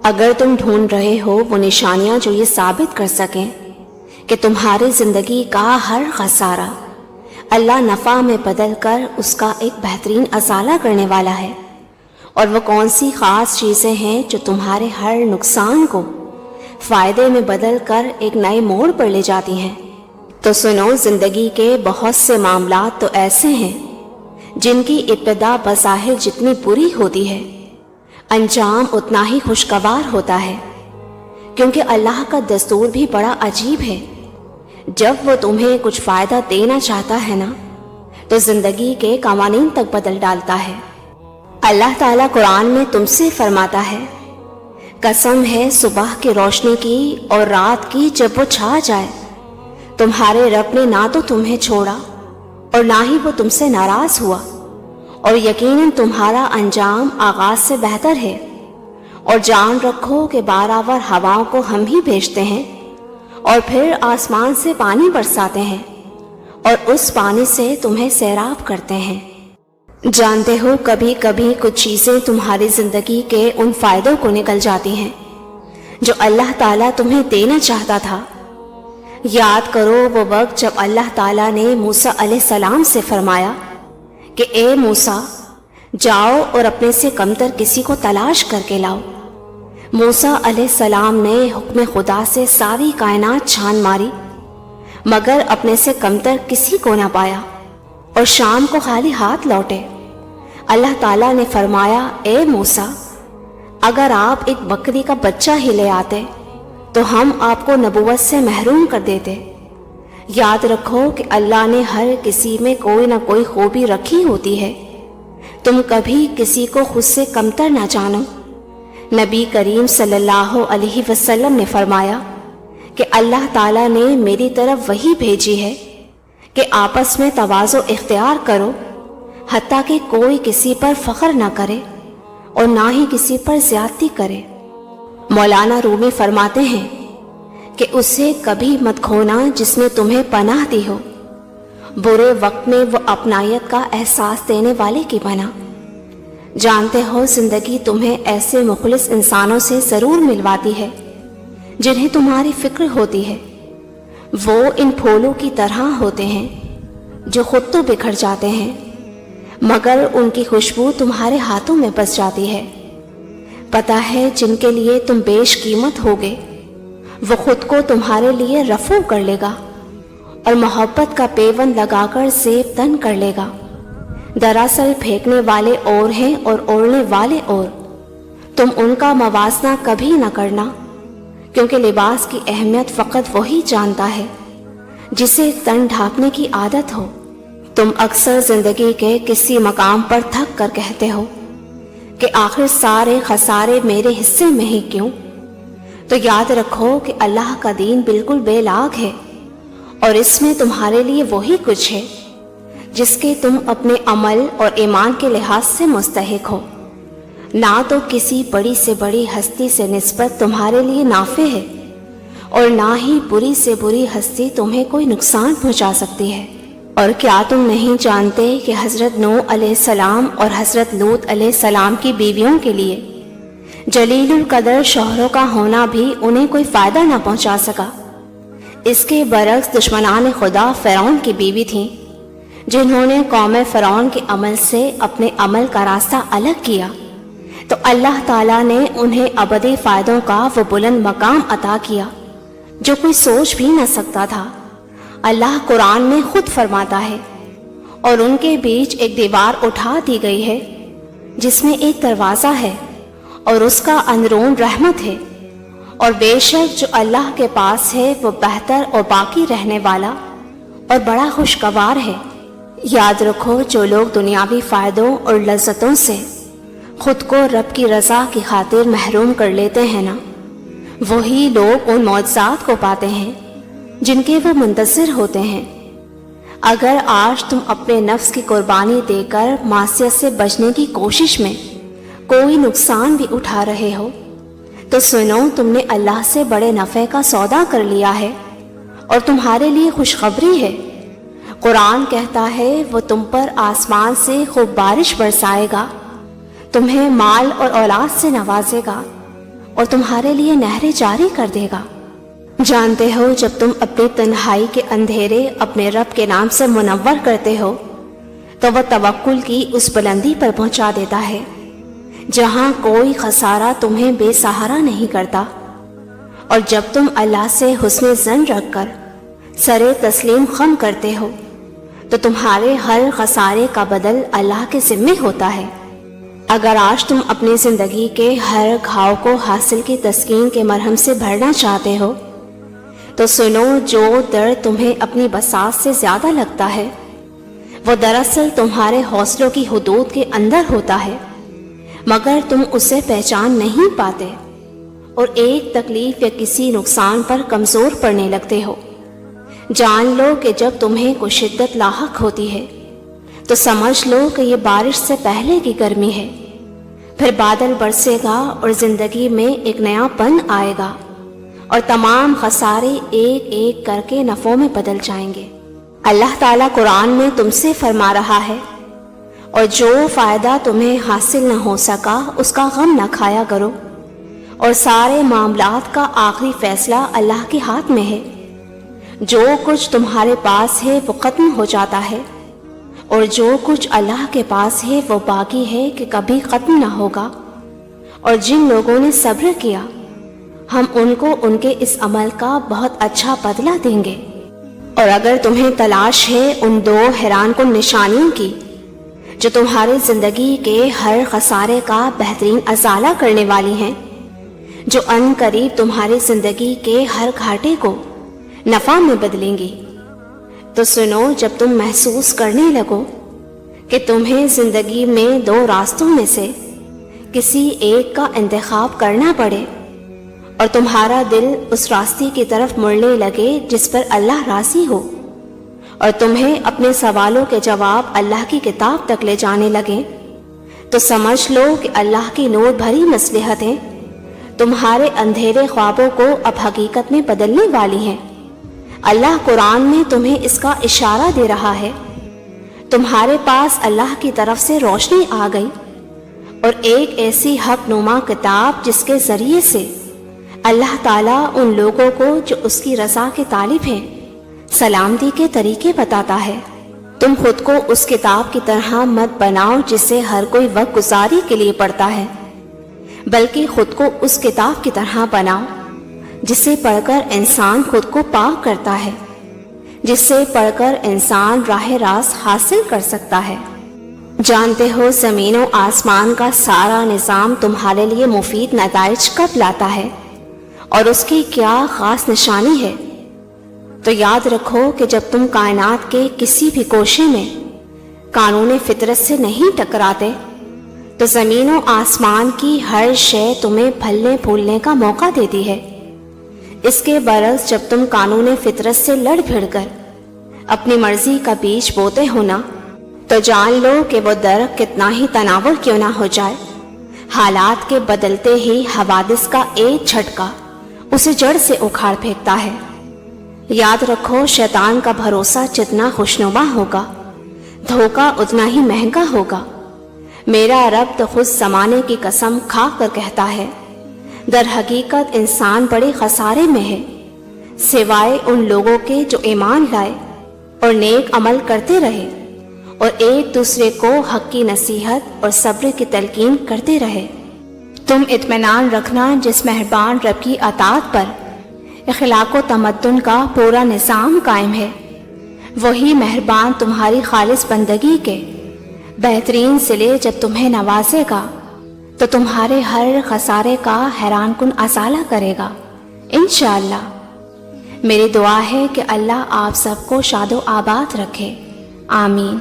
اگر تم ڈھونڈ رہے ہو وہ نشانیاں جو یہ ثابت کر سکیں کہ تمہاری زندگی کا ہر خسارہ اللہ نفع میں بدل کر اس کا ایک بہترین ازالہ کرنے والا ہے، اور وہ کون سی خاص چیزیں ہیں جو تمہارے ہر نقصان کو فائدے میں بدل کر ایک نئے موڑ پر لے جاتی ہیں، تو سنو، زندگی کے بہت سے معاملات تو ایسے ہیں جن کی ابتدا بظاہر جتنی بری ہوتی ہے انجام اتنا ہی خوشگوار ہوتا ہے، کیونکہ اللہ کا دستور بھی بڑا عجیب ہے۔ جب وہ تمہیں کچھ فائدہ دینا چاہتا ہے نا تو زندگی کے قوانین تک بدل ڈالتا ہے۔ اللہ تعالیٰ قرآن میں تم سے فرماتا ہے، قسم ہے صبح کی روشنی کی اور رات کی جب وہ چھا جائے، تمہارے رب نے نہ تو تمہیں چھوڑا اور نہ ہی وہ تم سے ناراض ہوا، اور یقیناً تمہارا انجام آغاز سے بہتر ہے۔ اور جان رکھو کہ بارآور ہواؤں کو ہم ہی بھیجتے ہیں اور پھر آسمان سے پانی برساتے ہیں اور اس پانی سے تمہیں سیراب کرتے ہیں۔ جانتے ہو کبھی کبھی کچھ چیزیں تمہاری زندگی کے ان فائدوں کو نکل جاتی ہیں جو اللہ تعالیٰ تمہیں دینا چاہتا تھا۔ یاد کرو وہ وقت جب اللہ تعالیٰ نے موسیٰ علیہ السلام سے فرمایا کہ اے موسیٰ، جاؤ اور اپنے سے کمتر کسی کو تلاش کر کے لاؤ۔ موسیٰ علیہ السلام نے حکم خدا سے ساری کائنات چھان ماری مگر اپنے سے کمتر کسی کو نہ پایا، اور شام کو خالی ہاتھ لوٹے۔ اللہ تعالیٰ نے فرمایا، اے موسیٰ، اگر آپ ایک بکری کا بچہ ہی لے آتے تو ہم آپ کو نبوت سے محروم کر دیتے۔ یاد رکھو کہ اللہ نے ہر کسی میں کوئی نہ کوئی خوبی رکھی ہوتی ہے، تم کبھی کسی کو خود سے کمتر نہ جانو۔ نبی کریم صلی اللہ علیہ وسلم نے فرمایا کہ اللہ تعالیٰ نے میری طرف وحی بھیجی ہے کہ آپس میں تواضع اختیار کرو، حتیٰ کہ کوئی کسی پر فخر نہ کرے اور نہ ہی کسی پر زیادتی کرے۔ مولانا رومی فرماتے ہیں کہ اسے کبھی مت کھونا جس نے تمہیں پناہ دی ہو، برے وقت میں وہ اپنائیت کا احساس دینے والے کی بنا۔ جانتے ہو زندگی تمہیں ایسے مخلص انسانوں سے ضرور ملواتی ہے جنہیں تمہاری فکر ہوتی ہے۔ وہ ان پھولوں کی طرح ہوتے ہیں جو خود تو بکھر جاتے ہیں مگر ان کی خوشبو تمہارے ہاتھوں میں بس جاتی ہے۔ پتہ ہے جن کے لیے تم بیش قیمت ہوگے وہ خود کو تمہارے لیے رفع کر لے گا اور محبت کا پیوند لگا کر زیب تن کر لے گا۔ دراصل پھینکنے والے اور ہیں اور اوڑھنے والے اور، تم ان کا موازنہ کبھی نہ کرنا، کیونکہ لباس کی اہمیت فقط وہی جانتا ہے جسے تن ڈھانپنے کی عادت ہو۔ تم اکثر زندگی کے کسی مقام پر تھک کر کہتے ہو کہ آخر سارے خسارے میرے حصے میں ہی کیوں؟ تو یاد رکھو کہ اللہ کا دین بالکل بے لاگ ہے، اور اس میں تمہارے لیے وہی کچھ ہے جس کے تم اپنے عمل اور ایمان کے لحاظ سے مستحق ہو۔ نہ تو کسی بڑی سے بڑی ہستی سے نسبت تمہارے لیے نافع ہے، اور نہ ہی بری سے بری ہستی تمہیں کوئی نقصان پہنچا سکتی ہے۔ اور کیا تم نہیں جانتے کہ حضرت نوح علیہ السلام اور حضرت لوط علیہ السلام کی بیویوں کے لیے جلیل القدر شوہروں کا ہونا بھی انہیں کوئی فائدہ نہ پہنچا سکا؟ اس کے برعکس دشمنان خدا فرعون کی بیوی تھیں، جنہوں نے قوم فرعون کے عمل سے اپنے عمل کا راستہ الگ کیا، تو اللہ تعالیٰ نے انہیں ابدی فائدوں کا وہ بلند مقام عطا کیا جو کوئی سوچ بھی نہ سکتا تھا۔ اللہ قرآن میں خود فرماتا ہے، اور ان کے بیچ ایک دیوار اٹھا دی گئی ہے جس میں ایک دروازہ ہے اور اس کا اندرون رحمت ہے، اور بے شک جو اللہ کے پاس ہے وہ بہتر اور باقی رہنے والا اور بڑا خوشگوار ہے۔ یاد رکھو جو لوگ دنیاوی فائدوں اور لذتوں سے خود کو رب کی رضا کی خاطر محروم کر لیتے ہیں نا، وہی لوگ ان معجزات کو پاتے ہیں جن کے وہ منتظر ہوتے ہیں۔ اگر آج تم اپنے نفس کی قربانی دے کر معصیت سے بچنے کی کوشش میں کوئی نقصان بھی اٹھا رہے ہو تو سنو، تم نے اللہ سے بڑے نفع کا سودا کر لیا ہے اور تمہارے لیے خوشخبری ہے۔ قرآن کہتا ہے وہ تم پر آسمان سے خوب بارش برسائے گا، تمہیں مال اور اولاد سے نوازے گا، اور تمہارے لیے نہریں جاری کر دے گا۔ جانتے ہو جب تم اپنی تنہائی کے اندھیرے اپنے رب کے نام سے منور کرتے ہو تو وہ توکل کی اس بلندی پر پہنچا دیتا ہے جہاں کوئی خسارہ تمہیں بے سہارا نہیں کرتا، اور جب تم اللہ سے حسن ظن رکھ کر سر تسلیم خم کرتے ہو تو تمہارے ہر خسارے کا بدل اللہ کے ذمے ہوتا ہے۔ اگر آج تم اپنی زندگی کے ہر گھاؤ کو حاصل کی تسکین کے مرہم سے بھرنا چاہتے ہو تو سنو، جو درد تمہیں اپنی بساط سے زیادہ لگتا ہے وہ دراصل تمہارے حوصلوں کی حدود کے اندر ہوتا ہے، مگر تم اسے پہچان نہیں پاتے اور ایک تکلیف یا کسی نقصان پر کمزور پڑنے لگتے ہو۔ جان لو کہ جب تمہیں کوئی شدت لاحق ہوتی ہے تو سمجھ لو کہ یہ بارش سے پہلے کی گرمی ہے، پھر بادل برسے گا اور زندگی میں ایک نیا پن آئے گا اور تمام خسارے ایک ایک کر کے نفعوں میں بدل جائیں گے۔ اللہ تعالیٰ قرآن میں تم سے فرما رہا ہے، اور جو فائدہ تمہیں حاصل نہ ہو سکا اس کا غم نہ کھایا کرو، اور سارے معاملات کا آخری فیصلہ اللہ کے ہاتھ میں ہے۔ جو کچھ تمہارے پاس ہے وہ ختم ہو جاتا ہے، اور جو کچھ اللہ کے پاس ہے وہ باقی ہے کہ کبھی ختم نہ ہوگا۔ اور جن لوگوں نے صبر کیا ہم ان کو ان کے اس عمل کا بہت اچھا بدلہ دیں گے۔ اور اگر تمہیں تلاش ہے ان دو حیران کن نشانیوں کی جو تمہاری زندگی کے ہر خسارے کا بہترین ازالہ کرنے والی ہیں، جو ان قریب تمہاری زندگی کے ہر گھاٹے کو نفع میں بدلیں گی، تو سنو، جب تم محسوس کرنے لگو کہ تمہیں زندگی میں دو راستوں میں سے کسی ایک کا انتخاب کرنا پڑے اور تمہارا دل اس راستے کی طرف مڑنے لگے جس پر اللہ راضی ہو، اور تمہیں اپنے سوالوں کے جواب اللہ کی کتاب تک لے جانے لگے، تو سمجھ لو کہ اللہ کی نور بھری مصلحتیں تمہارے اندھیرے خوابوں کو اب حقیقت میں بدلنے والی ہیں۔ اللہ قرآن میں تمہیں اس کا اشارہ دے رہا ہے، تمہارے پاس اللہ کی طرف سے روشنی آ گئی، اور ایک ایسی حق نما کتاب جس کے ذریعے سے اللہ تعالیٰ ان لوگوں کو جو اس کی رضا کے طالب ہیں سلامتی کے طریقے بتاتا ہے۔ تم خود کو اس کتاب کی طرح مت بناؤ جسے ہر کوئی وقت گزاری کے لیے پڑھتا ہے، بلکہ خود کو اس کتاب کی طرح بناؤ جسے پڑھ کر انسان خود کو پاک کرتا ہے، جس سے پڑھ کر انسان راہ راست حاصل کر سکتا ہے۔ جانتے ہو زمین و آسمان کا سارا نظام تمہارے لیے مفید نتائج کب لاتا ہے اور اس کی کیا خاص نشانی ہے؟ تو یاد رکھو کہ جب تم کائنات کے کسی بھی گوشے میں قانون فطرت سے نہیں ٹکراتے تو زمین و آسمان کی ہر شے تمہیں پھلنے پھولنے کا موقع دیتی ہے۔ اس کے برعکس جب تم قانون فطرت سے لڑ بھڑ کر اپنی مرضی کا بیج بوتے ہو نا، تو جان لو کہ وہ درخت کتنا ہی تناور کیوں نہ ہو جائے، حالات کے بدلتے ہی حوادث کا ایک جھٹکا اسے جڑ سے اکھاڑ پھینکتا ہے۔ یاد رکھو، شیطان کا بھروسہ جتنا خوشنما ہوگا دھوکہ اتنا ہی مہنگا ہوگا۔ میرا رب تو خود زمانے کی قسم کھا کر کہتا ہے، در حقیقت انسان بڑے خسارے میں ہے سوائے ان لوگوں کے جو ایمان لائے اور نیک عمل کرتے رہے اور ایک دوسرے کو حق کی نصیحت اور صبر کی تلقین کرتے رہے۔ تم اطمینان رکھنا، جس مہربان رب کی اطاعت پر اخلاق و تمدن کا پورا نظام قائم ہے، وہی مہربان تمہاری خالص بندگی کے بہترین صلے جب تمہیں نوازے گا تو تمہارے ہر خسارے کا حیران کن ازالہ کرے گا انشاءاللہ۔ میری دعا ہے کہ اللہ آپ سب کو شاد و آباد رکھے، آمین۔